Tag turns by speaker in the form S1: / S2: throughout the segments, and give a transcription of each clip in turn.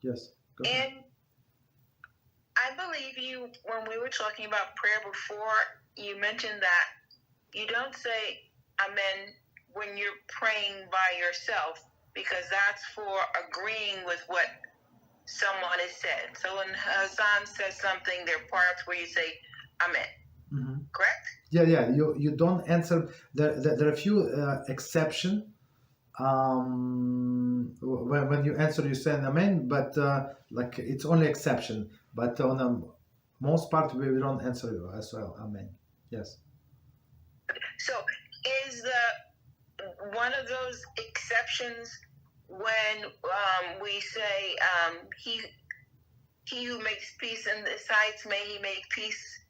S1: Yes. Go ahead.
S2: And I believe you, when we were talking about prayer before, you mentioned that you don't say amen when you're praying by yourself, because that's for agreeing with what someone has said. So when Hassan says something, there are parts where you say amen.
S1: Mm-hmm.
S2: Correct?
S1: Yeah. You don't answer. There are a few exceptions. When you answer, you say amen, but like it's only exception. But on most part, we don't answer you as well. Amen. Yes.
S2: So is one of those exceptions when we say he who makes peace in the sides, may he make peace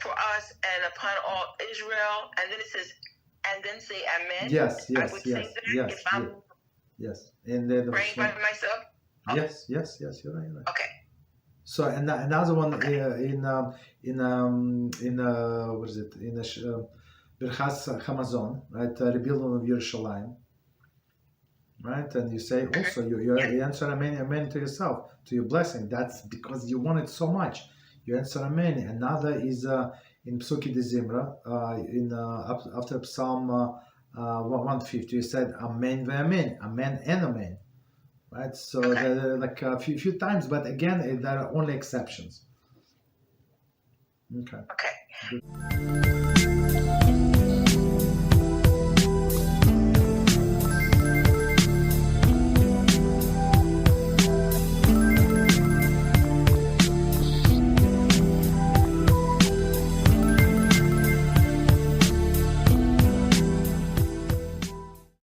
S2: for us and upon all Israel, and then it says, and then say amen.
S1: Yes.
S2: I would say that if I'm
S1: yes. And then
S2: praying by myself. Oh.
S1: Yes. You're right.
S2: Okay.
S1: So and another one
S2: Okay.
S1: in what is it, in Birchas Hamazon, right? Rebuilding of Yerushalayim, right? And you say also you answer amen to yourself, to your blessing. That's because you want it so much. You answer amen. Another is in Psuki de Zimra, after Psalm 150, you said amen ve'amen, amen and amen. Right, so there are like a few times, but again, there are only exceptions. Okay.
S2: Okay.